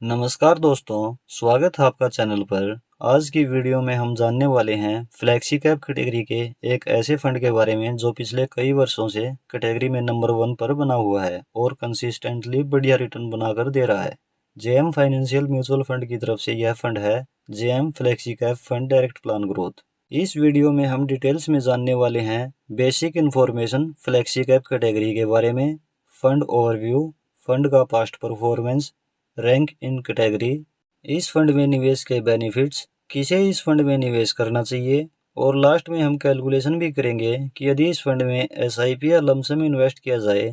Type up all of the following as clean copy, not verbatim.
नमस्कार दोस्तों, स्वागत है आपका चैनल पर। आज की वीडियो में हम जानने वाले हैं फ्लेक्सी कैप कैटेगरी के एक ऐसे फंड के बारे में जो पिछले कई वर्षों से कैटेगरी में नंबर 1 पर बना हुआ है और कंसिस्टेंटली बढ़िया रिटर्न बनाकर दे रहा है। जेएम फाइनेंशियल म्यूचुअल फंड की तरफ से यह फंड है JM flexi cap fund direct plan growth. इस वीडियो में हम डिटेल्स में जानने वाले हैं basic information flexi cap category के बारे में, फंड ओवरव्यू, फंड का past performance, rank in category, इस फंड में निवेश के बेनिफिट्स, किसे इस फंड में निवेश करना चाहिए, और लास्ट में हम कैलकुलेशन भी करेंगे कि यदि इस फंड में एसआईपी या लमसम इन्वेस्ट किया जाए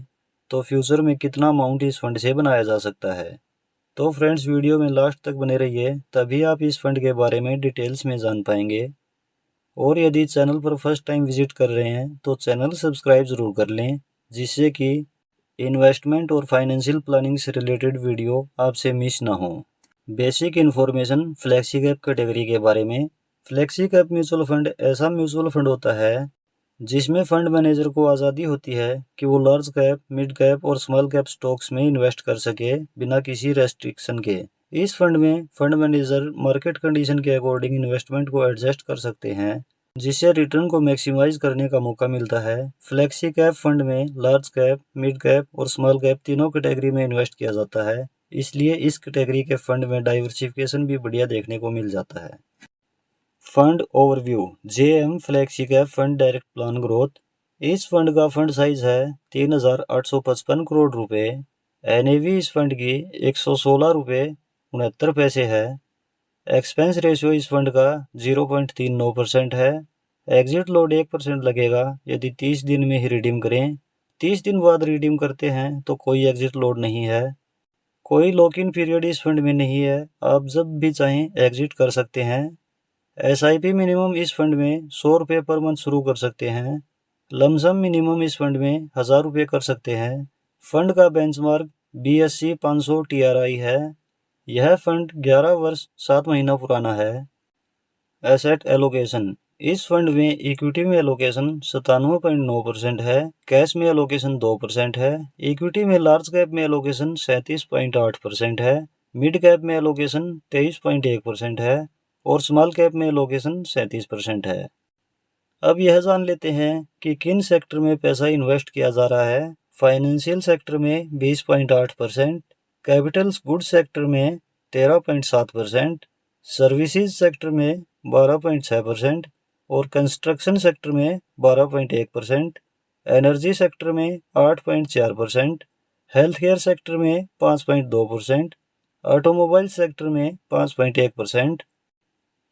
तो फ्यूचर में कितना अमाउंट इस फंड से बनाया जा सकता है। तो फ्रेंड्स, वीडियो में लास्ट तक बने रहिए, तभी आप इस फंड के बारे में डिटेल्स में जान पाएंगे। और यदि चैनल पर फर्स्ट टाइम विजिट कर रहे हैं तो चैनल सब्सक्राइब ज़रूर कर लें, जिससे कि इन्वेस्टमेंट और फाइनेंशियल प्लानिंग से रिलेटेड वीडियो आपसे मिस ना हो। Basic information flexi cap category के बारे में। फ्लेक्सी कैप म्यूचुअल फंड ऐसा म्यूचुअल फंड होता है जिसमें फंड मैनेजर को आज़ादी होती है कि वो लार्ज कैप, मिड कैप और स्मॉल कैप स्टॉक्स में इन्वेस्ट कर सके बिना किसी रेस्ट्रिक्शन के। इस फंड में फंड मैनेजर मार्केट कंडीशन के अकॉर्डिंग इन्वेस्टमेंट को एडजस्ट कर सकते हैं, जिससे रिटर्न को मैक्सिमाइज करने का मौका मिलता है। फ्लेक्सी कैप फंड में लार्ज कैप, मिड कैप और स्मॉल कैप तीनों कैटेगरी में इन्वेस्ट किया जाता है, इसलिए इस कैटेगरी के फंड में डाइवर्सिफिकेशन भी बढ़िया देखने को मिल जाता है। Fund overview. JM flexi cap fund direct plan growth. इस फंड का फंड साइज है 3,855 करोड़ रुपए। एनएवी इस फंड की 116 रुपये 69 पैसे है। एक्सपेंस रेशियो इस फंड का 0.39% है। एग्जिट लोड 1% लगेगा यदि 30 दिन में ही रिडीम करें। 30 दिन बाद रिडीम करते हैं तो कोई एग्जिट लोड नहीं है। कोई लॉक इन पीरियड इस फंड में नहीं है, आप जब भी चाहें एग्जिट कर सकते हैं। एसआईपी मिनिमम इस फंड में 100 रुपये पर मंथ शुरू कर सकते हैं। लमसम मिनिमम इस फंड में 1000 रुपये कर सकते हैं। फंड का बेंचमार्क BSE 500 TRI है। यह फंड 11 वर्ष 7 महीना पुराना है। Asset allocation. इस फंड में इक्विटी में एलोकेशन 97.9% है। कैश में एलोकेशन 2% है। इक्विटी में लार्ज कैप में एलोकेशन 37.8% है। मिड कैप में एलोकेशन 23.1% है और स्मॉल कैप में एलोकेशन 37% है। अब यह जान लेते हैं कि किन सेक्टर में पैसा इन्वेस्ट किया जा रहा है। फाइनेंशियल सेक्टर में 20.8%, कैपिटल्स गुड्स सेक्टर में 13.7%, सर्विसेज सेक्टर में 12.6% और कंस्ट्रक्शन सेक्टर में 12.1%, एनर्जी सेक्टर में 8.4%, हेल्थ केयर सेक्टर में 5.2%, ऑटोमोबाइल सेक्टर में 5.1%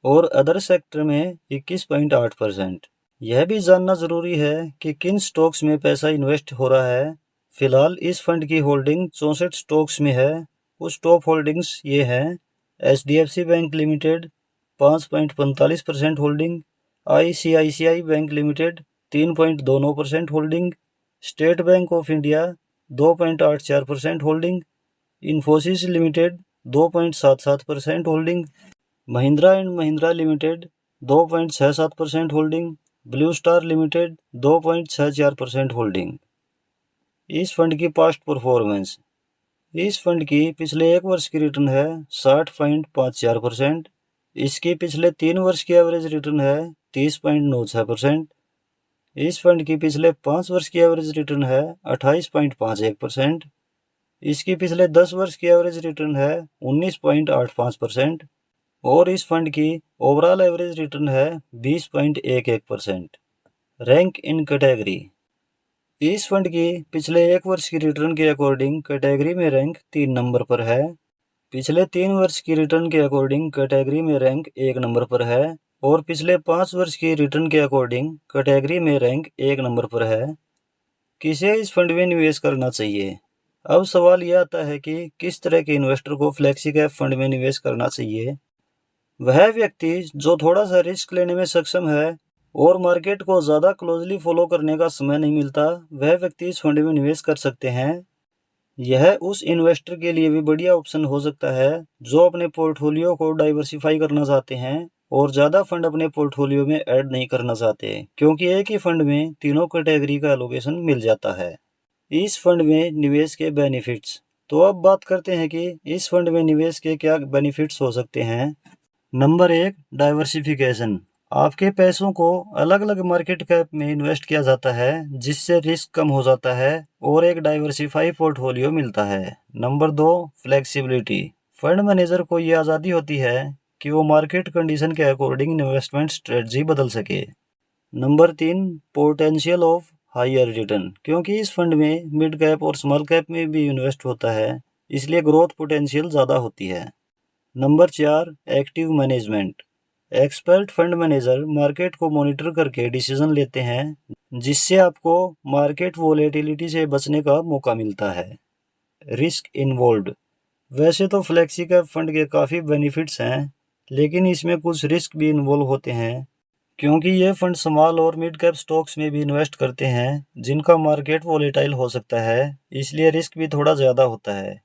और अदर सेक्टर में 21.8%। यह भी जानना जरूरी है कि किन स्टॉक्स में पैसा इन्वेस्ट हो रहा है। फिलहाल इस फंड की होल्डिंग 64 स्टॉक्स में है। उस टॉप होल्डिंग्स ये हैं: HDFC bank limited 5.45% holding, ICICI bank limited 3.29% holding, state bank of India 2.84% holding, Infosys limited 2.77% holding, Mahindra and Mahindra limited 2.67% holding, blue star limited 2.64% holding. इस फंड की पास्ट परफॉर्मेंस। इस फंड की पिछले 1 वर्ष की रिटर्न है 60.54%। इसकी पिछले 3 वर्ष की एवरेज रिटर्न है 30.96%। इस फंड की पिछले 5 वर्ष की एवरेज रिटर्न है 28.51%। इसकी पिछले 10 वर्ष की एवरेज रिटर्न है 19.85% और इस फंड की ओवरऑल एवरेज रिटर्न है 20.11%। Rank in category. इस फंड की पिछले 1 वर्ष की रिटर्न के अकॉर्डिंग कैटेगरी में रैंक 3 नंबर पर है। पिछले 3 वर्ष की रिटर्न के अकॉर्डिंग कैटेगरी में रैंक 1 नंबर पर है और पिछले 5 वर्ष की रिटर्न के अकॉर्डिंग कैटेगरी में रैंक 1 नंबर पर है। किसे इस फंड में निवेश करना चाहिए? अब सवाल यह आता है कि किस तरह के इन्वेस्टर को फ्लेक्सी कैप फंड में निवेश करना चाहिए। वह व्यक्ति जो थोड़ा सा रिस्क लेने में सक्षम है और मार्केट को ज़्यादा क्लोजली फॉलो करने का समय नहीं मिलता, वह व्यक्ति इस फंड में निवेश कर सकते हैं। यह उस इन्वेस्टर के लिए भी बढ़िया ऑप्शन हो सकता है जो अपने पोर्टफोलियो को डाइवर्सिफाई करना चाहते हैं और ज़्यादा फंड अपने पोर्टफोलियो में ऐड नहीं करना चाहते, क्योंकि एक ही फंड में तीनों कैटेगरी का एलोकेशन मिल जाता है। इस फंड में निवेश के बेनिफिट्स। तो अब बात करते हैं कि इस फंड में निवेश के क्या बेनिफिट्स हो सकते हैं। Number 1, diversification. आपके पैसों को अलग अलग मार्केट कैप में इन्वेस्ट किया जाता है, जिससे रिस्क कम हो जाता है और एक डाइवर्सिफाई पोर्टफोलियो मिलता है। Number 2, flexibility. फंड मैनेजर को ये आज़ादी होती है कि वो मार्केट कंडीशन के अकॉर्डिंग इन्वेस्टमेंट स्ट्रेटजी बदल सके। Number 3, potential of higher return. क्योंकि इस फंड में मिड कैप और स्मॉल कैप में भी इन्वेस्ट होता है, इसलिए ग्रोथ पोटेंशियल ज़्यादा होती है। Number 4, active management. Expert fund manager market को मॉनिटर करके डिसीजन लेते हैं, जिससे आपको मार्केट वोलेटिलिटी से बचने का मौका मिलता है। Risk involved. वैसे तो फ्लेक्सी कैप फंड के काफ़ी बेनिफिट्स हैं, लेकिन इसमें कुछ रिस्क भी इन्वॉल्व होते हैं, क्योंकि ये फंड स्मॉल और मिड कैप स्टॉक्स में भी इन्वेस्ट करते हैं, जिनका मार्केट वोलेटाइल हो सकता है, इसलिए रिस्क भी थोड़ा ज़्यादा होता है।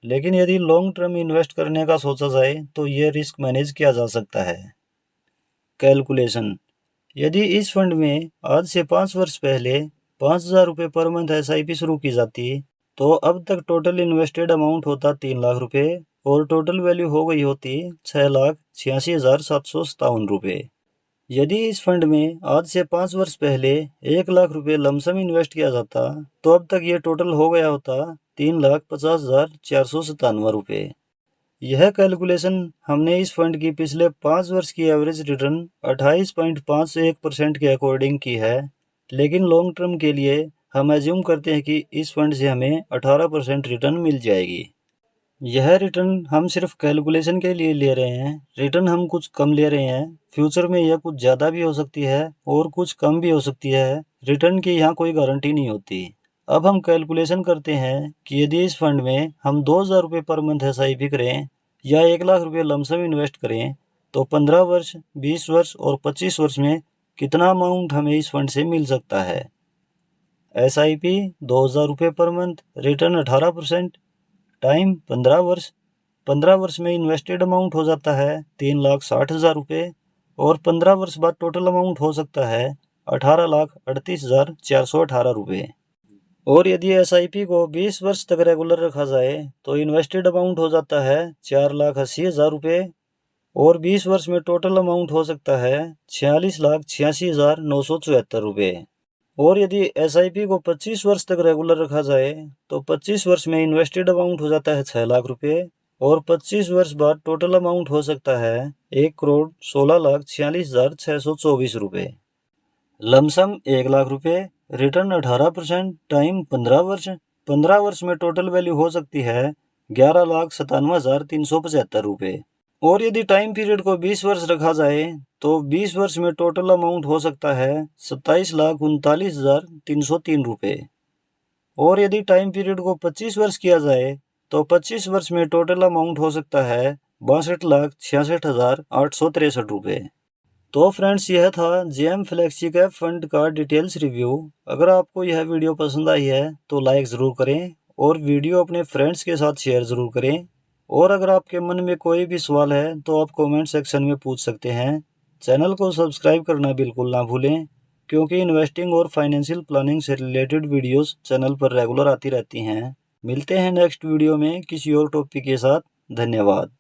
लेकिन यदि लॉन्ग टर्म इन्वेस्ट करने का सोचा जाए तो ये रिस्क मैनेज किया जा सकता है। कैलकुलेशन। यदि इस फंड में आज से 5 वर्ष पहले 5,000 रुपये पर मंथ SIP शुरू की जाती, तो अब तक टोटल इन्वेस्टेड अमाउंट होता 3 लाख रुपये और टोटल वैल्यू हो गई होती 6,86,757 रुपये। यदि इस फंड में आज से 5 वर्ष पहले 1 लाख रुपये लमसम इन्वेस्ट किया जाता, तो अब तक ये टोटल हो गया होता 3,50,497 रुपये। यह कैलकुलेशन हमने इस फंड की पिछले 5 वर्ष की एवरेज रिटर्न 28.51% के अकॉर्डिंग की है, लेकिन लॉन्ग टर्म के लिए हम एज्यूम करते हैं कि इस फंड से हमें 18% रिटर्न मिल जाएगी। यह रिटर्न हम सिर्फ कैलकुलेशन के लिए ले रहे हैं, रिटर्न हम कुछ कम ले रहे हैं। फ्यूचर में यह कुछ ज़्यादा भी हो सकती है और कुछ कम भी हो सकती है। रिटर्न की यहाँ कोई गारंटी नहीं होती। अब हम कैलकुलेशन करते हैं कि यदि इस फंड में हम 2,000 रुपये पर मंथ SIP करें या 1 लाख रुपये लमसम इन्वेस्ट करें, तो 15 वर्ष, 20 वर्ष और 25 वर्ष में कितना अमाउंट हमें इस फंड से मिल सकता है। SIP 2,000 रुपये पर मंथ, रिटर्न 18%, टाइम 15 वर्ष। 15 वर्ष में इन्वेस्टेड अमाउंट हो जाता है 3,60,000 रुपये और 15 वर्ष बाद टोटल अमाउंट हो सकता है 18,38,418 रुपये। और यदि SIP को 20 वर्ष तक रेगुलर रखा जाए तो इन्वेस्टेड अमाउंट हो जाता है 4,80,000 रुपये और 20 वर्ष में टोटल अमाउंट हो सकता है 46,86,974 रुपये। और यदि SIP को 25 वर्ष तक रेगुलर रखा जाए तो 25 वर्ष में इन्वेस्टेड अमाउंट हो जाता है 6 लाख रुपये और 25 वर्ष बाद टोटल अमाउंट हो सकता है 1,16,46,624 रुपये। लमसम 1 लाख रुपये, रिटर्न 18%, टाइम 15 वर्ष। 15 वर्ष में टोटल वैल्यू हो सकती है 11,97,375 रुपये। और यदि टाइम पीरियड को 20 वर्ष रखा जाए तो 20 वर्ष में टोटल अमाउंट हो सकता है 27,39,303 रुपये। और यदि टाइम पीरियड को 25 वर्ष किया जाए तो 25 वर्ष में टोटल अमाउंट हो सकता है 62,66,863 रुपये। तो फ्रेंड्स, यह था JM फ्लेक्सी कैप फंड का डिटेल्स रिव्यू। अगर आपको यह वीडियो पसंद आई है तो लाइक ज़रूर करें और वीडियो अपने फ्रेंड्स के साथ शेयर ज़रूर करें। और अगर आपके मन में कोई भी सवाल है तो आप कमेंट सेक्शन में पूछ सकते हैं। चैनल को सब्सक्राइब करना बिल्कुल ना भूलें, क्योंकि इन्वेस्टिंग और फाइनेंशियल प्लानिंग से रिलेटेड वीडियोस चैनल पर रेगुलर आती रहती हैं। मिलते हैं नेक्स्ट वीडियो में किसी और टॉपिक के साथ। धन्यवाद।